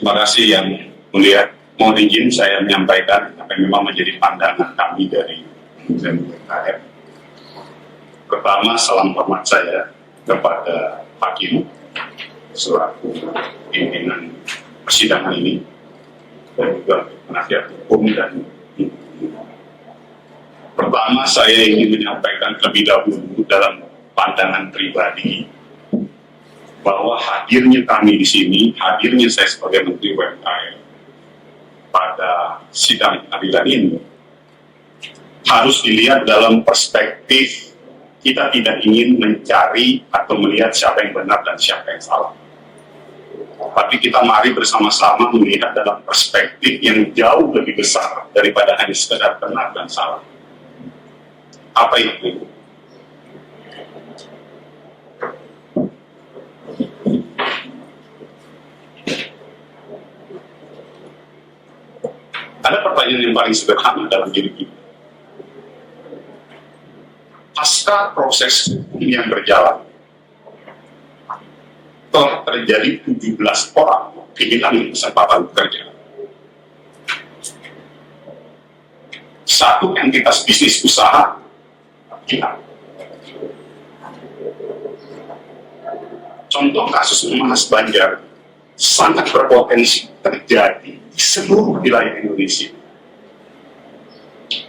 Terima kasih yang mulia. Mohon izin saya menyampaikan apa yang memang menjadi pandangan kami dari Kementerian UMKM. Pertama, salam hormat saya kepada Hakim selaku pimpinan persidangan ini dan juga penasihat hukum dan pertama saya ingin menyampaikan terlebih dahulu dalam pandangan pribadi bahwa hadirnya kami di sini, hadirnya saya sebagai Menteri UMKM pada sidang pengadilan ini harus dilihat dalam perspektif kita tidak ingin mencari atau melihat siapa yang benar dan siapa yang salah. Tapi kita mari bersama-sama melihat dalam perspektif yang jauh lebih besar daripada hanya sekedar benar dan salah. Apa itu? Ada pertanyaan yang paling sederhana dalam diri kita. Pasca proses hukum yang berjalan, telah terjadi 17 orang kehilangan kesempatan bekerja. Satu entitas bisnis usaha hilang. Contoh kasus Mas Banjar sangat berpotensi terjadi di seluruh wilayah Indonesia.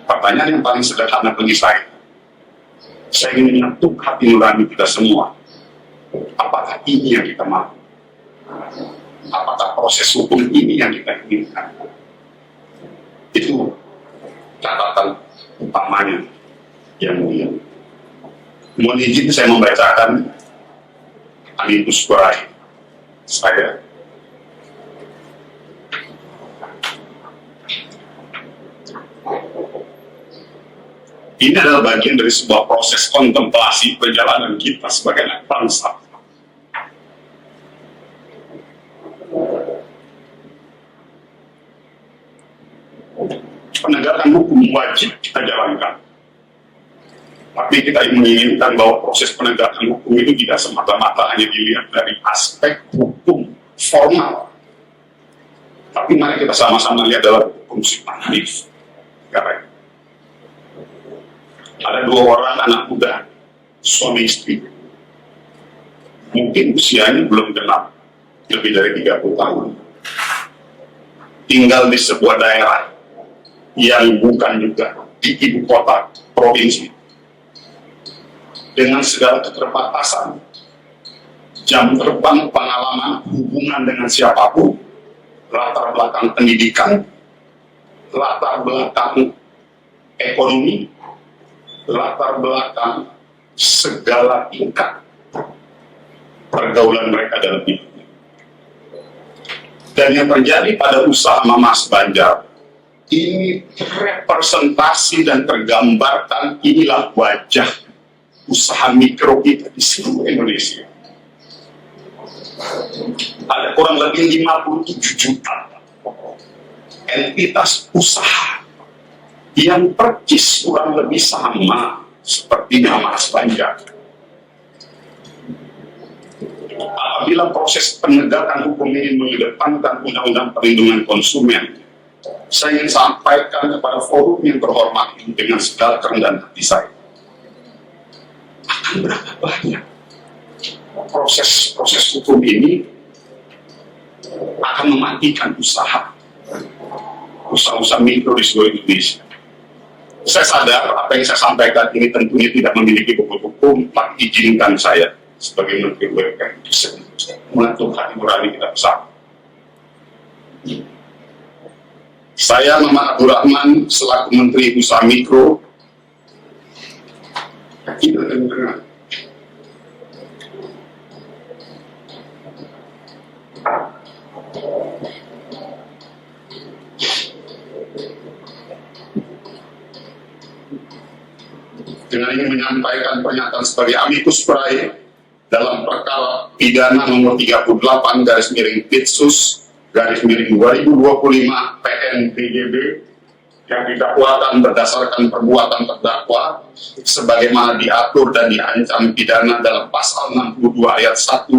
Pertanyaan yang paling sederhana bagi saya ingin menyentuh hati nurani kita semua. Apakah ini yang kita mau? Apakah proses hukum ini yang kita inginkan? Itu catatan utamanya yang mulia. Mohon izin saya membacakan amicus curiae saya. Ini adalah bagian dari sebuah proses kontemplasi perjalanan kita sebagai anak bangsa. Penegakan hukum wajib kita jalankan. Tapi kita menginginkan bahwa proses penegakan hukum itu tidak semata-mata hanya dilihat dari aspek hukum formal. Tapi mari kita sama-sama lihat dalam hukum substantif. Ada dua orang anak muda, suami istri. Mungkin usianya belum genap lebih dari 30 tahun. Tinggal di sebuah daerah yang bukan juga di ibu kota provinsi. Dengan segala keterbatasan, jam terbang, pengalaman, hubungan dengan siapapun, latar belakang pendidikan, latar belakang ekonomi, latar belakang segala tingkat pergaulan mereka dalam hidupnya. Dan yang terjadi pada usaha Mas Banjar ini representasi dan tergambarkan inilah wajah usaha mikro kita di seluruh Indonesia. Ada kurang lebih 57 juta entitas usaha yang percis kurang lebih sama seperti Mas Banjar. Apabila proses penegakan hukum ini mengedepankan undang-undang perlindungan konsumen, saya ingin sampaikan kepada forum yang terhormat ini dengan segala kerendahan hati saya. Akan berapa banyak proses hukum ini akan mematikan usaha mikro di seluruh Indonesia. Saya sadar apa yang saya sampaikan ini tentunya tidak memiliki bobot hukum, tapi izinkan saya sebagai Menteri UMKM mengetuk hati nurani kita bersama. Saya Maman Abdurrahman selaku Menteri Usaha Mikro dengan ingin menyampaikan pernyataan sebagai amicus curiae dalam perkara pidana nomor 38/Pitsus/2025 PN/PJB yang didakwakan berdasarkan perbuatan terdakwa sebagaimana diatur dan diancam pidana dalam pasal 62 ayat 1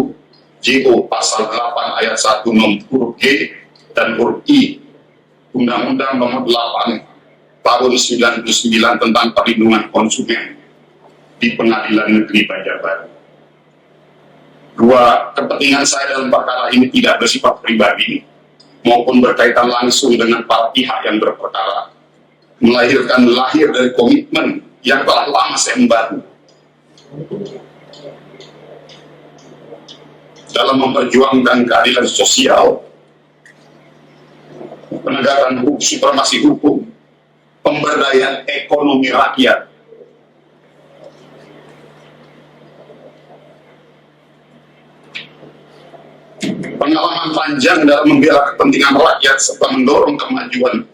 JO pasal 8 ayat 1 huruf G dan huruf I Undang-Undang Nomor 8 Tahun 99 tentang Perlindungan Konsumen di Pengadilan Negeri Banjarbaru. Dua, kepentingan saya dalam perkara ini tidak bersifat pribadi maupun berkaitan langsung dengan para pihak yang berperkara, melainkan lahir dari komitmen yang telah lama saya membangun dalam memperjuangkan keadilan sosial, penegakan hukum, supremasi hukum, pemberdayaan ekonomi rakyat. Pengalaman panjang dalam membela kepentingan rakyat serta mendorong kemajuan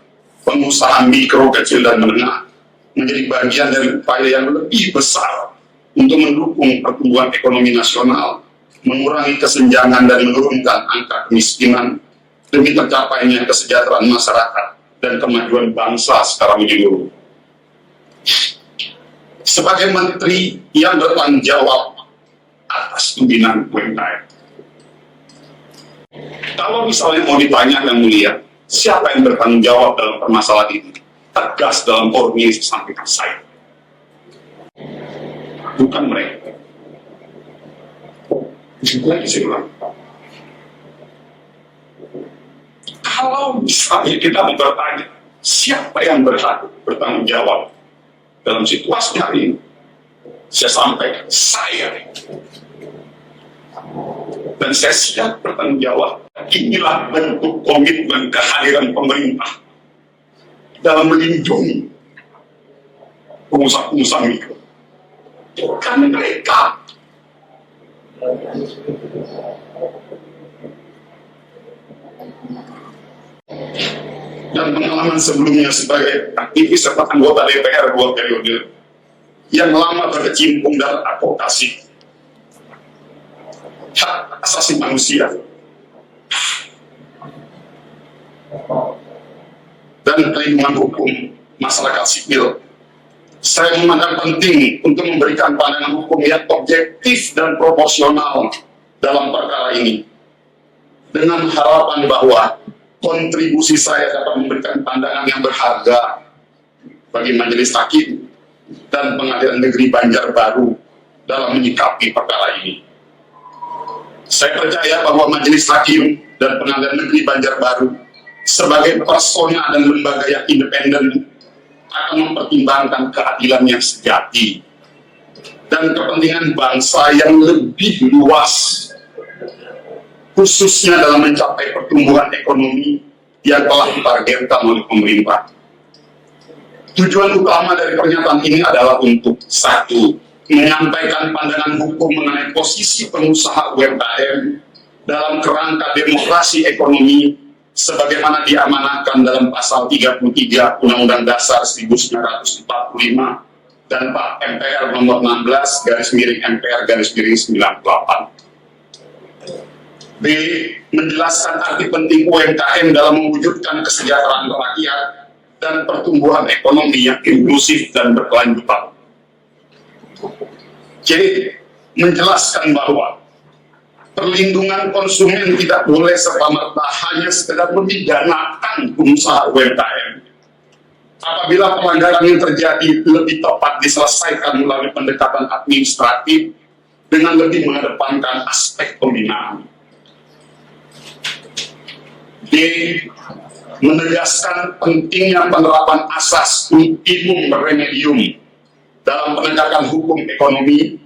pengusaha mikro, kecil, dan menengah menjadi bagian dari upaya yang lebih besar untuk mendukung pertumbuhan ekonomi nasional, mengurangi kesenjangan dan menurunkan angka kemiskinan demi tercapainya kesejahteraan masyarakat dan kemajuan bangsa secara menyeluruh. Sebagai menteri yang bertanggung jawab atas pembinaan UMKM, kalau misalnya mau ditanya yang mulia, siapa yang bertanggung jawab dalam permasalahan ini? Tegas dalam forum ini disampaikan saya, bukan mereka. Lagi saya ulang, kalau misalnya kita mau bertanya siapa yang berhak bertanggung jawab dalam situasi hari ini, saya sampaikan saya. Dan saya siap bertanggung jawab. Inilah bentuk komitmen kehadiran pemerintah dalam melindungi pengusaha-pengusaha mikro. Bukan mereka. Dan pengalaman sebelumnya sebagai aktivis serta anggota DPR 2 periode yang lama berkecimpung dalam advokasi hak asasi manusia dan perlindungan hukum masyarakat sipil, saya memandang penting untuk memberikan pandangan hukum yang objektif dan proporsional dalam perkara ini, dengan harapan bahwa kontribusi saya dapat memberikan pandangan yang berharga bagi Majelis Hakim dan Pengadilan Negeri Banjarbaru dalam menyikapi perkara ini. Saya percaya bahwa Majelis Hakim dan Pengadilan Negeri Banjarbaru sebagai persona dan lembaga yang independen akan mempertimbangkan keadilan yang sejati dan kepentingan bangsa yang lebih luas, khususnya dalam mencapai pertumbuhan ekonomi yang telah ditargetkan oleh pemerintah. Tujuan utama dari pernyataan ini adalah untuk satu, menyampaikan pandangan hukum mengenai posisi pengusaha UMKM dalam kerangka demokrasi ekonomi sebagaimana diamanahkan dalam pasal 33 Undang-Undang Dasar 1945 dan Pak MPR nomor 16 /MPR/98. B. Menjelaskan arti penting UMKM dalam mewujudkan kesejahteraan rakyat dan pertumbuhan ekonomi yang inklusif dan berkelanjutan. C. Menjelaskan bahwa perlindungan konsumen tidak boleh serta-merta hanya sekedar memidanakan pengusaha UMKM. Apabila pelanggaran yang terjadi lebih tepat diselesaikan melalui pendekatan administratif dengan lebih mengedepankan aspek pembinaan. D. Menegaskan pentingnya penerapan asas ultimum remedium dalam penegakan hukum ekonomi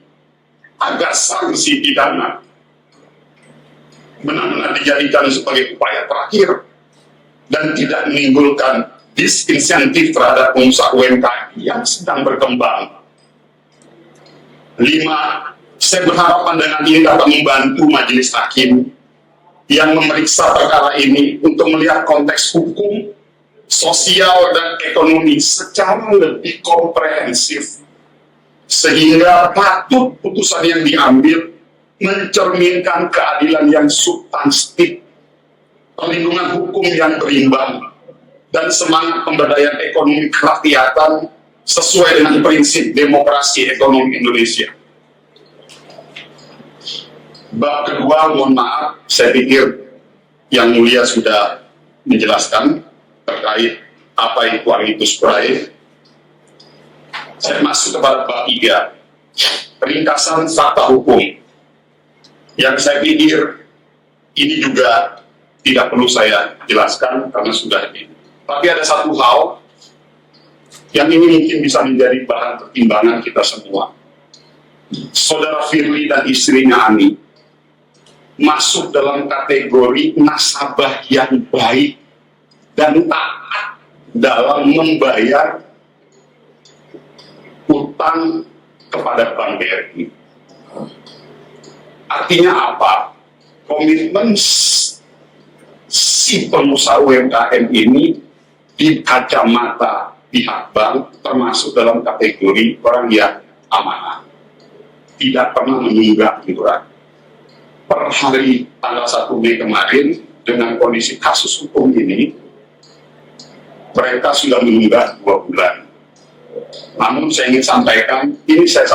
agar sanksi pidana benar-benar dijadikan sebagai upaya terakhir dan tidak menimbulkan disinsentif terhadap pengusaha UMKM yang sedang berkembang. 5. Saya berharap pandangan ini dapat membantu Majelis Hakim yang memeriksa perkara ini untuk melihat konteks hukum, sosial, dan ekonomi secara lebih komprehensif, sehingga patut putusan yang diambil mencerminkan keadilan yang substantif, perlindungan hukum yang berimbang, dan semangat pemberdayaan ekonomi kerakyatan sesuai dengan prinsip demokrasi ekonomi Indonesia. Bab kedua, mohon maaf, saya pikir yang mulia sudah menjelaskan terkait apa itu amicus curiae. Saya masuk kepada bab 3, ringkasan fakta hukum, yang saya pikir ini juga tidak perlu saya jelaskan karena sudah ini. Tapi ada satu hal yang ini mungkin bisa menjadi bahan pertimbangan kita semua. Saudara Firly dan istrinya Ani masuk dalam kategori nasabah yang baik dan taat dalam membayar utang kepada Bank BRI. Artinya apa? Komitmen si pengusaha UMKM ini di kacamata pihak bank termasuk dalam kategori orang yang amanah, tidak pernah menunggak iuran. Per hari tanggal 1 Mei kemarin, dengan kondisi kasus hukum ini, mereka sudah menunggak 2 bulan. Namun saya ingin sampaikan, ini saya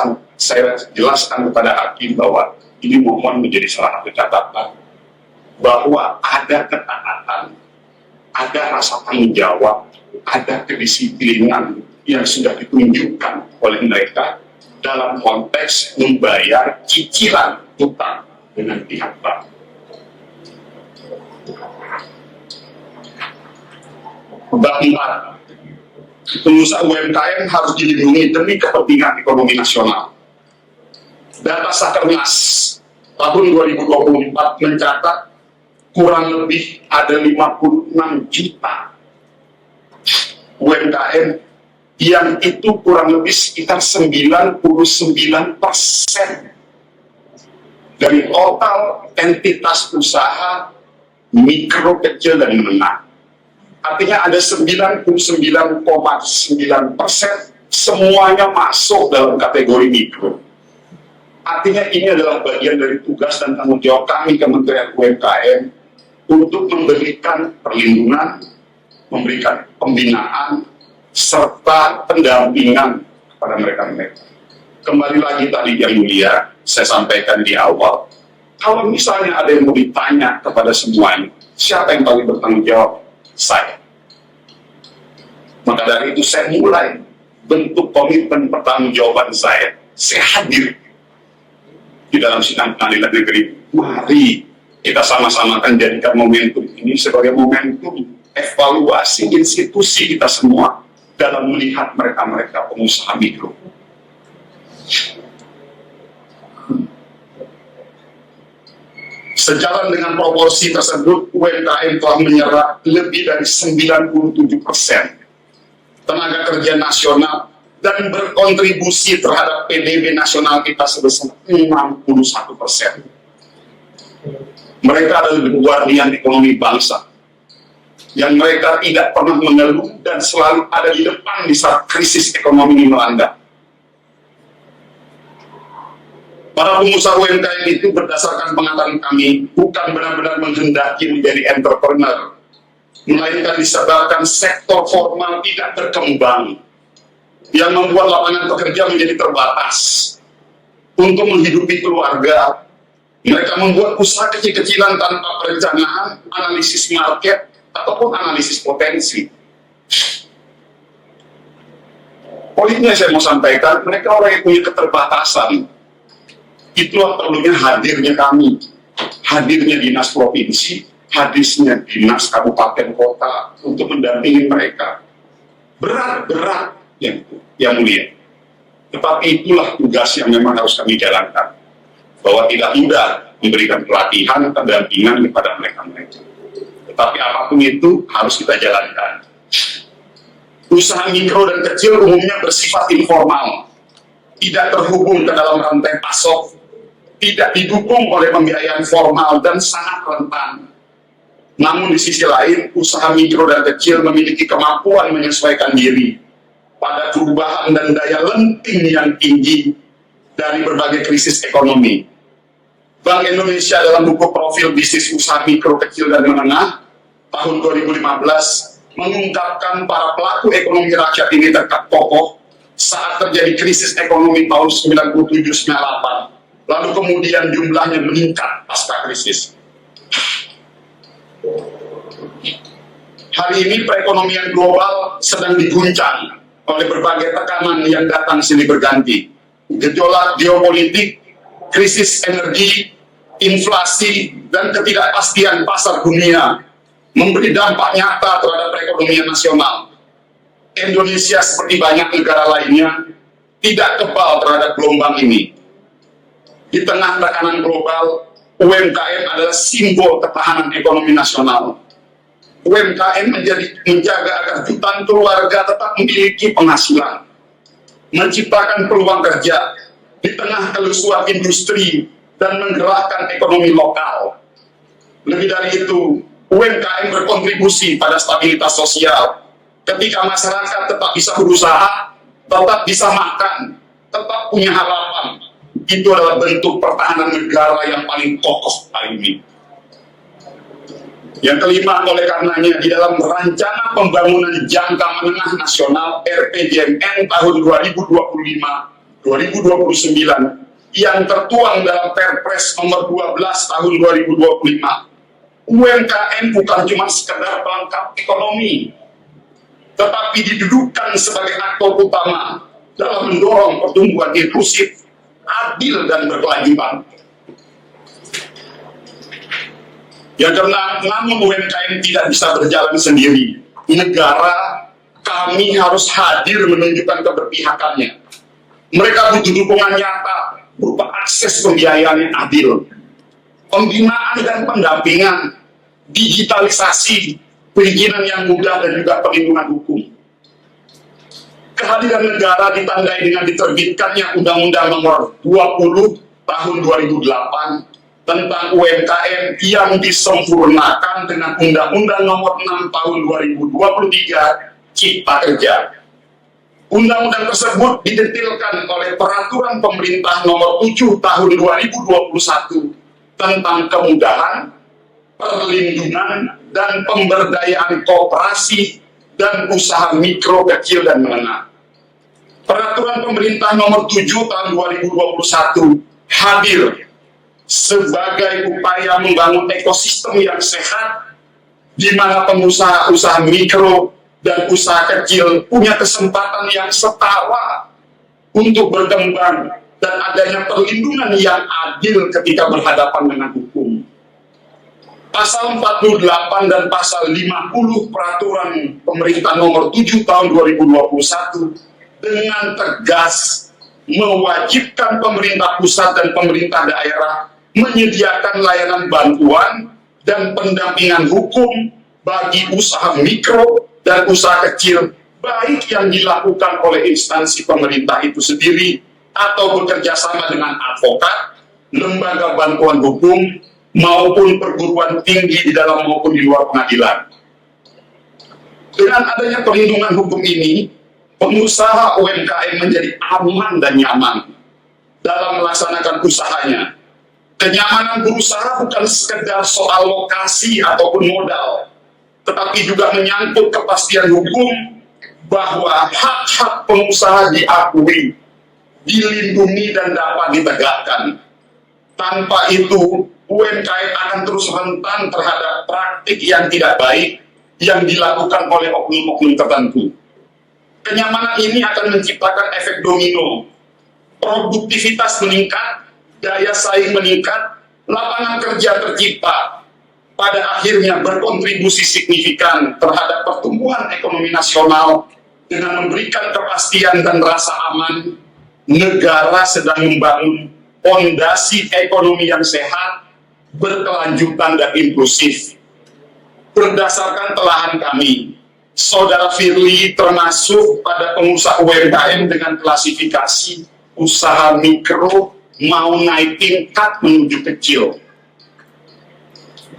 jelaskan kepada hakim bahwa ini mohon menjadi salah satu catatan, bahwa ada ketaatan, ada rasa tanggung jawab, ada kedisiplinan yang sudah ditunjukkan oleh mereka dalam konteks membayar cicilan utang dengan pihak bank. Bab 4, pengusaha UMKM harus dilindungi demi kepentingan ekonomi nasional. Data Sakernas tahun 2024 mencatat kurang lebih ada 56 juta UMKM, yang itu kurang lebih sekitar 99% dari total entitas usaha mikro, kecil, dan menengah. Artinya ada 99,9% semuanya masuk dalam kategori mikro. Artinya ini adalah bagian dari tugas dan tanggung jawab kami Kementerian UMKM untuk memberikan perlindungan, memberikan pembinaan, serta pendampingan kepada mereka-mereka. Kembali lagi tadi yang mulia, saya sampaikan di awal, kalau misalnya ada yang mau ditanya kepada semuanya, siapa yang paling bertanggung jawab? Saya. Maka dari itu saya mulai bentuk komitmen pertanggungjawaban saya hadir di dalam sidang pengadilan negeri. Mari kita sama-sama akan jadikan momentum ini sebagai momentum evaluasi institusi kita semua dalam melihat mereka-mereka pengusaha mikro. Sejalan dengan proporsi tersebut, UMKM telah menyerap lebih dari 97% tenaga kerja nasional dan berkontribusi terhadap PDB nasional kita sebesar 61%. Mereka adalah guardian ekonomi bangsa, yang mereka tidak pernah mengeluh dan selalu ada di depan di saat krisis ekonomi ini melanda. Para pengusaha UMKM itu berdasarkan pengalaman kami bukan benar-benar menghendaki menjadi entrepreneur, melainkan disebabkan sektor formal tidak berkembang, yang membuat lapangan pekerja menjadi terbatas. Untuk menghidupi keluarga, mereka membuat usaha kecil-kecilan tanpa perencanaan, analisis market, ataupun analisis potensi. Poinnya saya mau sampaikan, mereka orang yang punya keterbatasan. Itulah perlunya hadirnya kami, hadirnya dinas provinsi, hadirnya dinas kabupaten kota untuk mendampingi mereka. Berat yang mulia. Tetapi itulah tugas yang memang harus kami jalankan. Bahwa tidak mudah memberikan pelatihan, pendampingan kepada mereka-mereka. Tetapi apapun itu harus kita jalankan. Usaha mikro dan kecil umumnya bersifat informal, tidak terhubung ke dalam rantai pasok, tidak didukung oleh pembiayaan formal dan sangat rentan. Namun di sisi lain, usaha mikro dan kecil memiliki kemampuan menyesuaikan diri pada perubahan dan daya lenting yang tinggi dari berbagai krisis ekonomi. Bank Indonesia dalam buku profil bisnis usaha mikro, kecil, dan menengah tahun 2015 mengungkapkan para pelaku ekonomi rakyat ini tetap kokoh saat terjadi krisis ekonomi tahun 97-98. Lalu kemudian jumlahnya meningkat pasca krisis. Hari ini perekonomian global sedang diguncang oleh berbagai tekanan yang datang silih berganti. Gejolak geopolitik, krisis energi, inflasi, dan ketidakpastian pasar dunia memberi dampak nyata terhadap perekonomian nasional. Indonesia seperti banyak negara lainnya tidak kebal terhadap gelombang ini. Di tengah tekanan global, UMKM adalah simbol ketahanan ekonomi nasional. UMKM menjaga agar jutaan keluarga tetap memiliki penghasilan, menciptakan peluang kerja di tengah kelusuan industri dan menggerakkan ekonomi lokal. Lebih dari itu, UMKM berkontribusi pada stabilitas sosial. Ketika masyarakat tetap bisa berusaha, tetap bisa makan, tetap punya harapan, itu adalah bentuk pertahanan negara yang paling kokoh hari ini. Yang kelima, oleh karenanya, di dalam Rencana Pembangunan Jangka Menengah Nasional RPJMN tahun 2025-2029 yang tertuang dalam Perpres nomor 12 tahun 2025, UMKM bukan cuma sekedar pelengkap ekonomi, tetapi didudukan sebagai aktor utama dalam mendorong pertumbuhan inklusif, adil, dan berkelanjutan. Yang keenam, namun UMKM tidak bisa berjalan sendiri. Negara, kami harus hadir menunjukkan keberpihakannya. Mereka butuh dukungan nyata berupa akses pembiayaan yang adil, pembinaan dan pendampingan, digitalisasi, perizinan yang mudah, dan juga perlindungan hukum. Kehadiran negara ditandai dengan diterbitkannya Undang-Undang Nomor 20 Tahun 2008 tentang UMKM yang disempurnakan dengan Undang-Undang Nomor 6 Tahun 2023 Cipta Kerja. Undang-undang tersebut didetilkan oleh Peraturan Pemerintah Nomor 7 Tahun 2021 tentang kemudahan, perlindungan, dan pemberdayaan koperasi dan usaha mikro, kecil, dan menengah. Peraturan Pemerintah Nomor 7 Tahun 2021 hadir sebagai upaya membangun ekosistem yang sehat, di mana pengusaha-usaha mikro dan usaha kecil punya kesempatan yang setara untuk berkembang dan adanya perlindungan yang adil ketika berhadapan dengan hukum. Pasal 48 dan pasal 50 Peraturan Pemerintah Nomor 7 Tahun 2021 dengan tegas mewajibkan pemerintah pusat dan pemerintah daerah menyediakan layanan bantuan dan pendampingan hukum bagi usaha mikro dan usaha kecil, baik yang dilakukan oleh instansi pemerintah itu sendiri atau bekerja sama dengan advokat, lembaga bantuan hukum, maupun perguruan tinggi di dalam maupun di luar pengadilan. Dengan adanya perlindungan hukum ini, pengusaha UMKM menjadi aman dan nyaman dalam melaksanakan usahanya. Kenyamanan berusaha bukan sekedar soal lokasi ataupun modal, tetapi juga menyangkut kepastian hukum bahwa hak-hak pengusaha diakui, dilindungi, dan dapat ditegakkan. Tanpa itu, UMKM akan terus rentan terhadap praktik yang tidak baik yang dilakukan oleh oknum-oknum tertentu. Kenyamanan ini akan menciptakan efek domino, produktivitas meningkat, daya saing meningkat, lapangan kerja tercipta, pada akhirnya berkontribusi signifikan terhadap pertumbuhan ekonomi nasional. Dengan memberikan kepastian dan rasa aman, negara sedang membangun fondasi ekonomi yang sehat, berkelanjutan, dan inklusif. Berdasarkan telahan kami, Saudara Firly termasuk pada pengusaha UMKM dengan klasifikasi usaha mikro mau naik tingkat menuju kecil,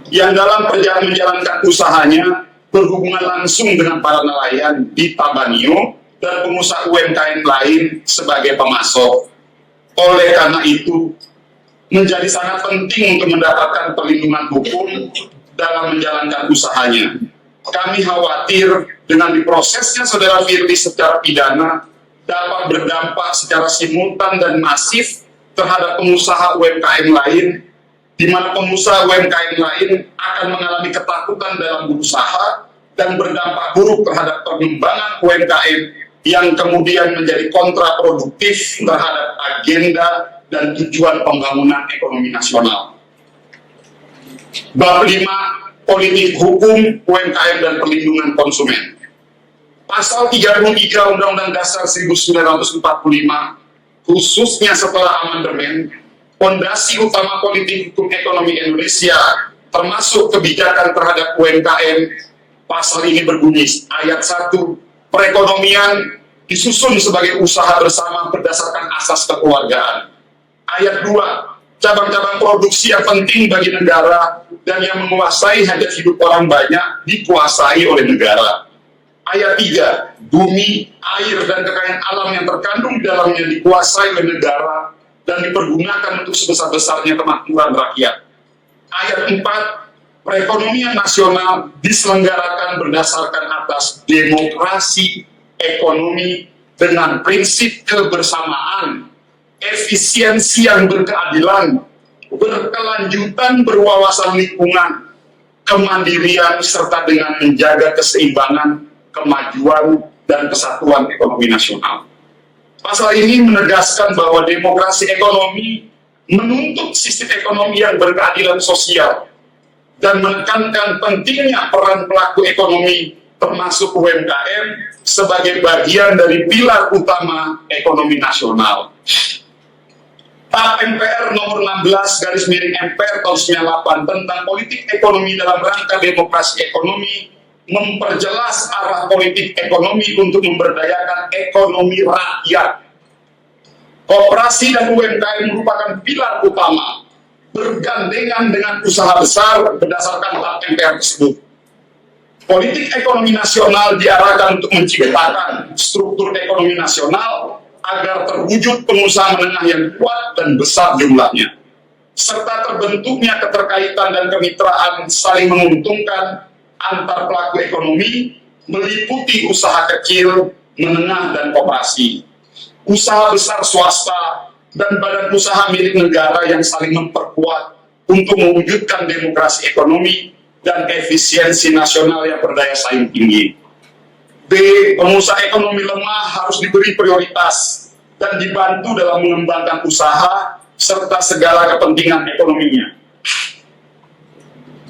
yang dalam perjalanan menjalankan usahanya berhubungan langsung dengan para nelayan di Tabanio dan pengusaha UMKM lain sebagai pemasok. Oleh karena itu, menjadi sangat penting untuk mendapatkan perlindungan hukum dalam menjalankan usahanya. Kami khawatir dengan diprosesnya Saudara Firly secara pidana dapat berdampak secara simultan dan masif terhadap pengusaha UMKM lain, di mana pengusaha UMKM lain akan mengalami ketakutan dalam berusaha dan berdampak buruk terhadap pengembangan UMKM yang kemudian menjadi kontraproduktif terhadap agenda dan tujuan pembangunan ekonomi nasional. Bab 5, politik hukum, UMKM dan perlindungan konsumen. Pasal 33 Undang-Undang Dasar 1945, khususnya setelah amandemen, fondasi utama politik hukum ekonomi Indonesia, termasuk kebijakan terhadap UMKM, pasal ini berbunyi, ayat 1, perekonomian disusun sebagai usaha bersama berdasarkan asas kekeluargaan. Ayat 2, cabang-cabang produksi yang penting bagi negara dan yang menguasai hajat hidup orang banyak dikuasai oleh negara. Ayat 3, bumi, air, dan kekayaan alam yang terkandung di dalamnya dikuasai oleh negara dan dipergunakan untuk sebesar-besarnya kemakmuran rakyat. Ayat 4, perekonomian nasional diselenggarakan berdasarkan atas demokrasi ekonomi dengan prinsip kebersamaan, efisiensi yang berkeadilan, berkelanjutan berwawasan lingkungan, kemandirian, serta dengan menjaga keseimbangan, kemajuan, dan kesatuan ekonomi nasional. Pasal ini menegaskan bahwa demokrasi ekonomi menuntut sistem ekonomi yang berkeadilan sosial dan menekankan pentingnya peran pelaku ekonomi termasuk UMKM sebagai bagian dari pilar utama ekonomi nasional. TAP MPR nomor 16/MPR tahun 98 tentang politik ekonomi dalam rangka demokrasi ekonomi memperjelas arah politik ekonomi untuk memberdayakan ekonomi rakyat. Koperasi dan UMKM merupakan pilar utama bergandengan dengan usaha besar berdasarkan TAP MPR tersebut. Politik ekonomi nasional diarahkan untuk menciptakan struktur ekonomi nasional agar terwujud pengusaha menengah yang kuat dan besar jumlahnya, serta terbentuknya keterkaitan dan kemitraan saling menguntungkan antar pelaku ekonomi meliputi usaha kecil, menengah, dan koperasi, usaha besar swasta, dan badan usaha milik negara yang saling memperkuat untuk mewujudkan demokrasi ekonomi dan efisiensi nasional yang berdaya saing tinggi. B. Pengusaha ekonomi lemah harus diberi prioritas dan dibantu dalam mengembangkan usaha serta segala kepentingan ekonominya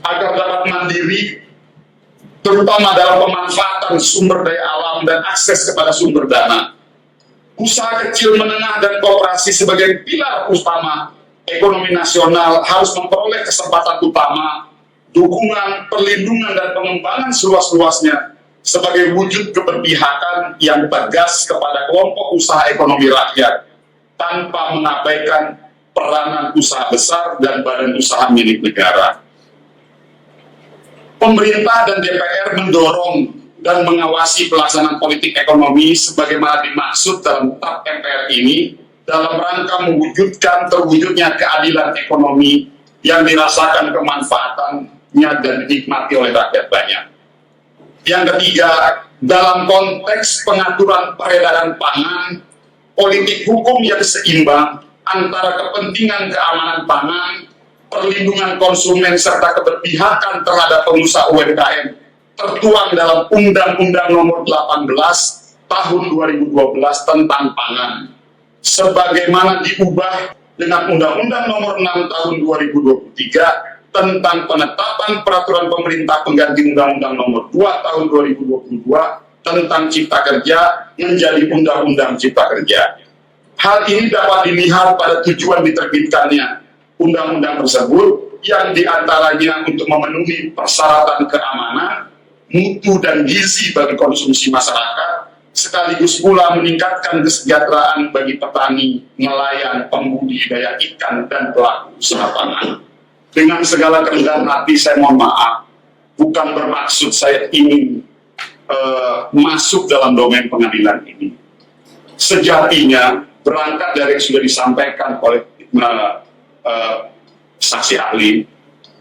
agar dapat mandiri, terutama dalam pemanfaatan sumber daya alam dan akses kepada sumber dana. Usaha kecil, menengah, dan koperasi sebagai pilar utama ekonomi nasional harus memperoleh kesempatan utama, dukungan, perlindungan, dan pengembangan seluas-luasnya sebagai wujud keberpihakan yang tegas kepada kelompok usaha ekonomi rakyat tanpa mengabaikan peranan usaha besar dan badan usaha milik negara. Pemerintah dan DPR mendorong dan mengawasi pelaksanaan politik ekonomi sebagaimana dimaksud dalam TAP MPR ini dalam rangka mewujudkan terwujudnya keadilan ekonomi yang dirasakan kemanfaatannya dan dinikmati oleh rakyat banyak. Yang ketiga, dalam konteks pengaturan peredaran pangan, politik hukum yang seimbang antara kepentingan keamanan pangan, perlindungan konsumen, serta keberpihakan terhadap pengusaha UMKM tertuang dalam Undang-Undang Nomor 18 Tahun 2012 tentang pangan, sebagaimana diubah dengan Undang-Undang Nomor 6 Tahun 2023 tentang penetapan peraturan pemerintah pengganti Undang-Undang Nomor 2 Tahun 2022 tentang Cipta Kerja menjadi Undang-Undang Cipta Kerja. Hal ini dapat dilihat pada tujuan diterbitkannya undang-undang tersebut yang diantaranya untuk memenuhi persyaratan keamanan, mutu, dan gizi bagi konsumsi masyarakat, sekaligus pula meningkatkan kesejahteraan bagi petani, nelayan, pembudidaya ikan, dan pelaku usaha pangan. Dengan segala kerendahan hati, saya mohon maaf, bukan bermaksud saya ingin masuk dalam domain pengadilan ini. Sejatinya, berangkat dari yang sudah disampaikan oleh saksi ahli,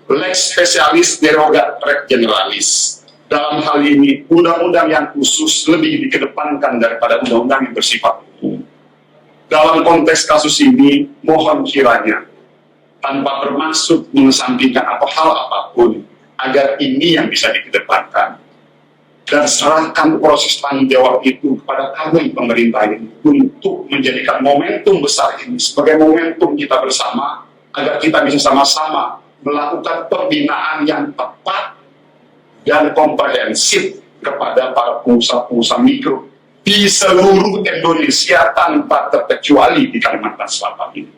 lex specialis derogat reg generalis. Dalam hal ini, undang-undang yang khusus lebih dikedepankan daripada undang-undang yang bersifat umum. Dalam konteks kasus ini, mohon kiranya tanpa bermaksud mengesampingkan hal apapun, agar ini yang bisa dikedepankan. dan serahkan proses tanggung jawab itu kepada kami pemerintah ini untuk menjadikan momentum besar ini sebagai momentum kita bersama agar kita bisa sama-sama melakukan pembinaan yang tepat dan komprehensif kepada para pengusaha-pengusaha mikro di seluruh Indonesia tanpa terkecuali di Kalimantan Selatan ini.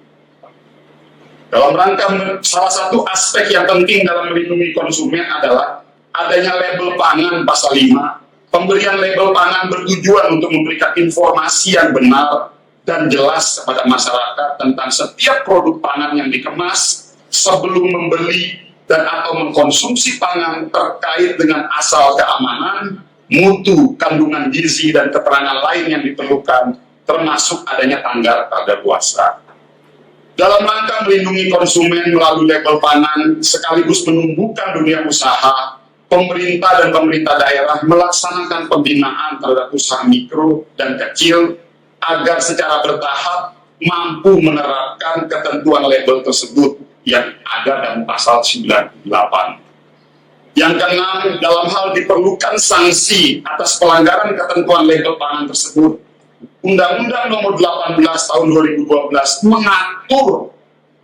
Dalam rangka salah satu aspek yang penting dalam melindungi konsumen adalah adanya label pangan pasal 5. Pemberian label pangan bertujuan untuk memberikan informasi yang benar dan jelas kepada masyarakat tentang setiap produk pangan yang dikemas sebelum membeli dan atau mengkonsumsi pangan terkait dengan asal keamanan, mutu, kandungan gizi, dan keterangan lain yang diperlukan, termasuk adanya tanggal kadaluarsa. Dalam rangka melindungi konsumen melalui label pangan sekaligus menumbuhkan dunia usaha, pemerintah dan pemerintah daerah melaksanakan pembinaan terhadap usaha mikro dan kecil agar secara bertahap mampu menerapkan ketentuan label tersebut yang ada dalam pasal 98. Yang keenam, dalam hal diperlukan sanksi atas pelanggaran ketentuan label pangan tersebut, Undang-Undang Nomor 18 Tahun 2012 mengatur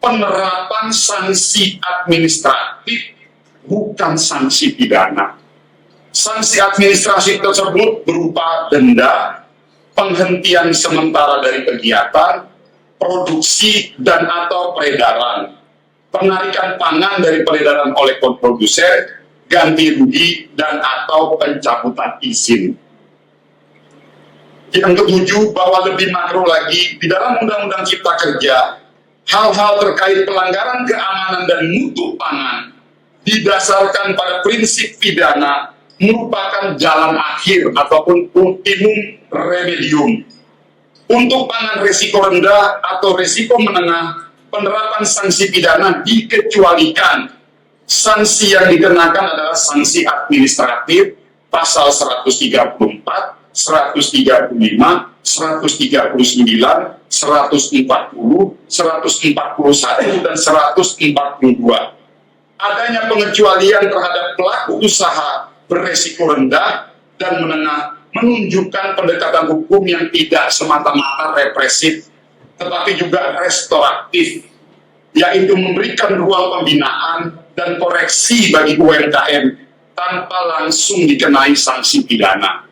penerapan sanksi administratif bukan sanksi pidana. Sanksi administrasi tersebut berupa denda, penghentian sementara dari kegiatan, produksi dan atau peredaran, penarikan pangan dari peredaran oleh produsen, ganti rugi dan atau pencabutan izin. Yang ketujuh, bahwa lebih makro lagi, di dalam Undang-Undang Cipta Kerja, hal-hal terkait pelanggaran keamanan dan mutu pangan didasarkan pada prinsip pidana merupakan jalan akhir ataupun ultimum remedium. Untuk pangan risiko rendah atau risiko menengah, penerapan sanksi pidana dikecualikan. Sanksi yang dikenakan adalah sanksi administratif pasal 134, 135, 139, 140, 141, dan 142. Adanya pengecualian terhadap pelaku usaha beresiko rendah dan menengah menunjukkan pendekatan hukum yang tidak semata-mata represif, tetapi juga restoratif, yaitu memberikan ruang pembinaan dan koreksi bagi UMKM tanpa langsung dikenai sanksi pidana.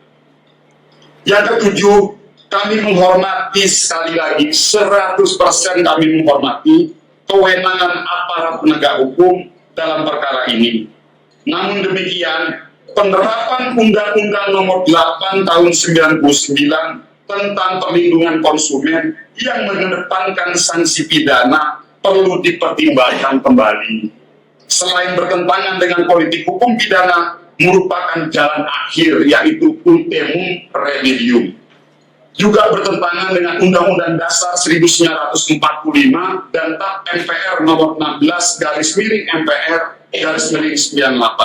Yang ketujuh, kami menghormati, sekali lagi 100% kami menghormati kewenangan aparat penegak hukum dalam perkara ini. Namun demikian, penerapan Undang-Undang Nomor 8 Tahun 99 tentang perlindungan konsumen yang mengedepankan sanksi pidana perlu dipertimbangkan kembali. Selain bertentangan dengan politik hukum pidana, merupakan jalan akhir, yaitu ultimum remedium. Juga bertentangan dengan Undang-Undang Dasar 1945 dan TAP MPR nomor 16/MPR/98.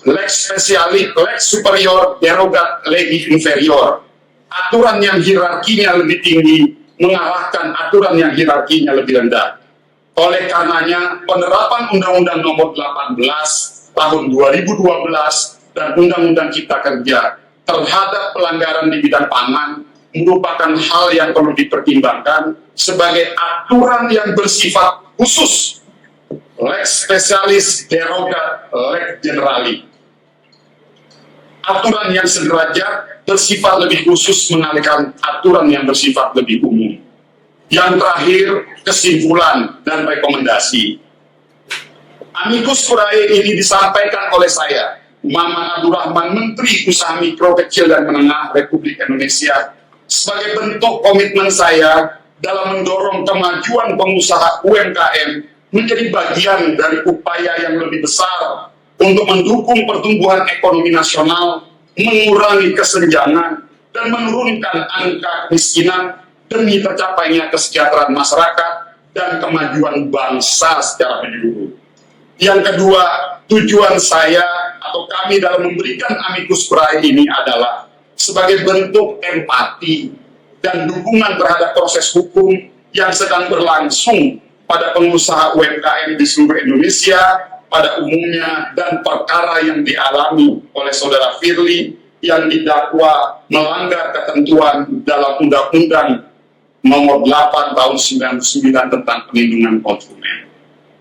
Lex specialis, lex superior, derogat legis inferior. Aturan yang hierarkinya lebih tinggi mengalahkan aturan yang hierarkinya lebih rendah. Oleh karenanya, penerapan Undang-Undang Nomor 18 Tahun 2012 dan Undang-Undang Cipta Kerja terhadap pelanggaran di bidang pangan merupakan hal yang perlu dipertimbangkan sebagai aturan yang bersifat khusus, lex specialis derogat lex generali. Aturan yang sederajat bersifat lebih khusus mengalihkan aturan yang bersifat lebih umum. Yang terakhir, kesimpulan dan rekomendasi. Amicus Curiae ini disampaikan oleh saya, Maman Abdurrahman, Menteri Usaha Mikro, Kecil, dan Menengah Republik Indonesia, sebagai bentuk komitmen saya dalam mendorong kemajuan pengusaha UMKM menjadi bagian dari upaya yang lebih besar untuk mendukung pertumbuhan ekonomi nasional, mengurangi kesenjangan, dan menurunkan angka kemiskinan demi tercapainya kesejahteraan masyarakat dan kemajuan bangsa secara menyeluruh. Yang kedua, tujuan saya atau kami dalam memberikan Amicus Curiae ini adalah sebagai bentuk empati dan dukungan terhadap proses hukum yang sedang berlangsung pada pengusaha UMKM di seluruh Indonesia pada umumnya dan perkara yang dialami oleh Saudara Firly yang didakwa melanggar ketentuan dalam Undang-Undang Nomor 8 Tahun 99 tentang Perlindungan Konsumen.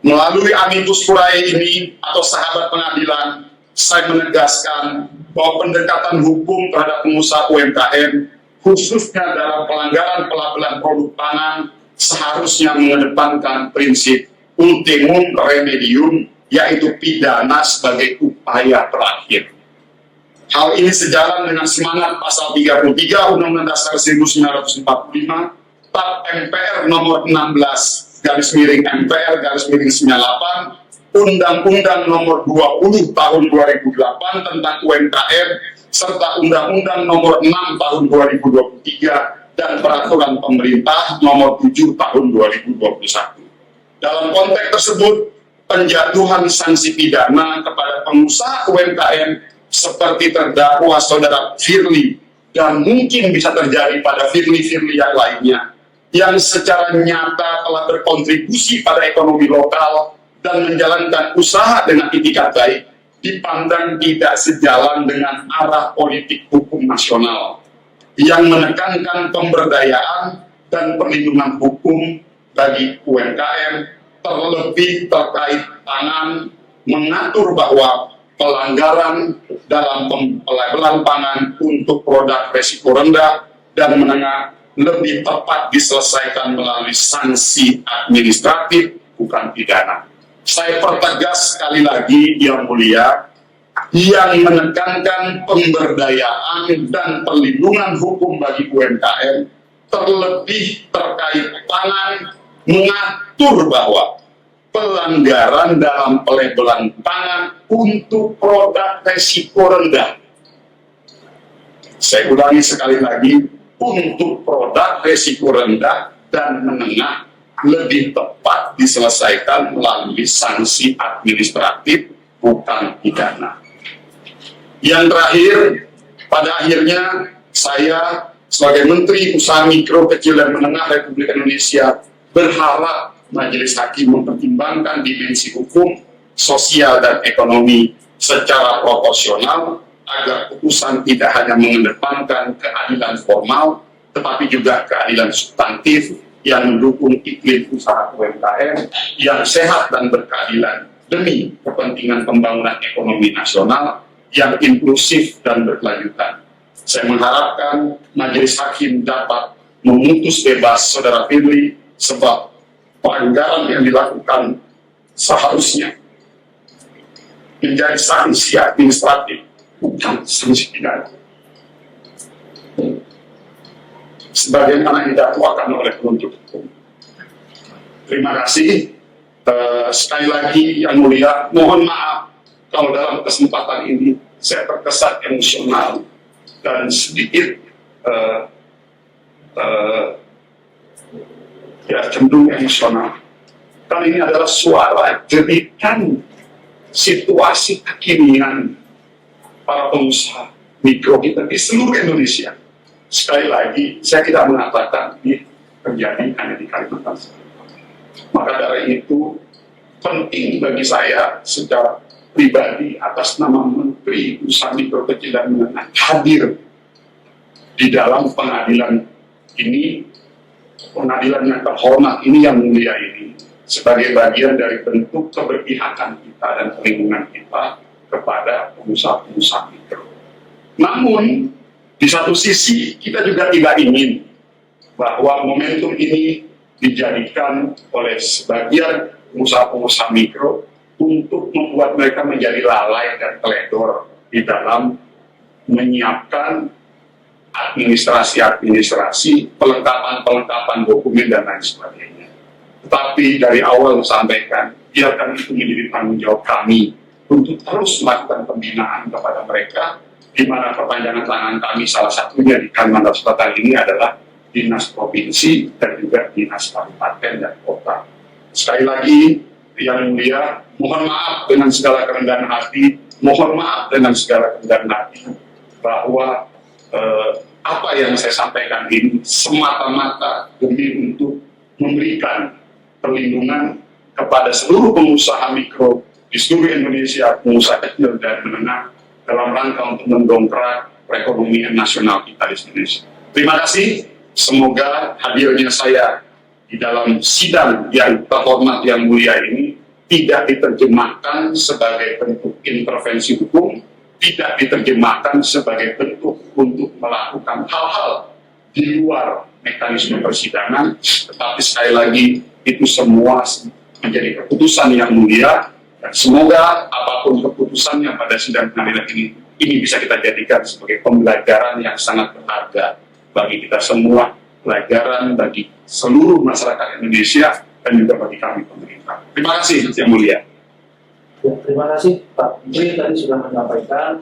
Melalui amicus curiae ini atau sahabat pengadilan, saya menegaskan bahwa pendekatan hukum terhadap pengusaha UMKM, khususnya dalam pelanggaran pelabelan produk pangan, seharusnya mengedepankan prinsip ultimum remedium, yaitu pidana sebagai upaya terakhir. Hal ini sejalan dengan semangat pasal 33 Undang-Undang Dasar 1945, TAP MPR nomor 16/MPR/98, Undang-Undang nomor 20 tahun 2008 tentang UMKM, serta Undang-Undang nomor 6 tahun 2023 dan Peraturan Pemerintah nomor 7 tahun 2021. Dalam konteks tersebut, penjatuhan sanksi pidana kepada pengusaha UMKM seperti terdakwa saudara Firly dan mungkin bisa terjadi pada Firly yang lainnya yang secara nyata telah berkontribusi pada ekonomi lokal dan menjalankan usaha dengan itikat baik, dipandang tidak sejalan dengan arah politik hukum nasional yang menekankan pemberdayaan dan perlindungan hukum bagi UMKM, terlebih terkait pangan, mengatur bahwa pelanggaran dalam pelabelan pangan untuk produk resiko rendah dan menengah lebih tepat diselesaikan melalui sanksi administratif, bukan pidana. Saya pertegas sekali lagi, Yang Mulia, yang menekankan pemberdayaan dan perlindungan hukum bagi UMKM, terlebih terkait pangan, mengatur bahwa pelanggaran dalam pelabelan pangan untuk produk resiko rendah. Saya ulangi sekali lagi, untuk produk resiko rendah dan menengah lebih tepat diselesaikan melalui sanksi administratif, bukan pidana. Yang terakhir, pada akhirnya saya sebagai Menteri Usaha Mikro, Kecil, dan Menengah Republik Indonesia berharap Majelis Hakim mempertimbangkan dimensi hukum, sosial, dan ekonomi secara proporsional agar putusan tidak hanya mengedepankan keadilan formal, tetapi juga keadilan substantif yang mendukung iklim usaha UMKM yang sehat dan berkeadilan demi kepentingan pembangunan ekonomi nasional yang inklusif dan berkelanjutan. Saya mengharapkan Majelis Hakim dapat memutus bebas saudara Firly sebab pelanggaran yang dilakukan seharusnya menjadi sanksi administratif, bukan sanksi pidana, sebagaimana didakwakan oleh penuntut hukum. Terima kasih. Sekali lagi, Yang Mulia, mohon maaf kalau dalam kesempatan ini saya terkesan emosional dan sedikit cenderung emosional. Karena ini adalah suara jeritan situasi kekinian para pengusaha mikro kita di seluruh Indonesia. Sekali lagi, saya tidak mengatakan ini terjadi hanya di Kalimantan Selatan. Maka dari itu, penting bagi saya secara pribadi atas nama Menteri Usaha Mikro, Kecil, dan Menengah hadir di dalam pengadilan ini, pengadilan yang terhormat ini, Yang Mulia ini, sebagai bagian dari bentuk keberpihakan kita dan perlindungan kita kepada pengusaha-pengusaha mikro. Namun, di satu sisi kita juga tidak ingin bahwa momentum ini dijadikan oleh sebagian pengusaha-pengusaha mikro untuk membuat mereka menjadi lalai dan teledor di dalam menyiapkan administrasi, pelengkapan dokumen, dan lain sebagainya. Tetapi dari awal sampaikan, biarkan itu menjadi tanggung jawab kami untuk terus melakukan pembinaan kepada mereka, di mana perpanjangan tangan kami salah satunya di Kalimantan Selatan ini adalah dinas provinsi dan juga dinas kabupaten dan kota. Sekali lagi, Yang Mulia, mohon maaf dengan segala kerendahan hati, mohon maaf dengan segala kerendahan hati bahwa apa yang saya sampaikan ini semata-mata demi untuk memberikan perlindungan kepada seluruh pengusaha mikro di seluruh Indonesia, pengusaha kecil dan menengah, dalam rangka untuk mendongkrak perekonomian nasional kita di Indonesia. Terima kasih. Semoga hadirnya saya di dalam sidang yang terhormat yang mulia ini tidak diterjemahkan sebagai bentuk intervensi hukum, tidak diterjemahkan sebagai bentuk untuk melakukan hal-hal di luar mekanisme persidangan, tetapi sekali lagi itu semua menjadi keputusan yang mulia, dan semoga apapun keputusannya pada sidang pengadilan ini bisa kita jadikan sebagai pembelajaran yang sangat berharga bagi kita semua, pelajaran bagi seluruh masyarakat Indonesia dan juga bagi kami pemerintah. Terima kasih yang mulia. Ya, terima kasih Pak Menteri tadi sudah menyampaikan.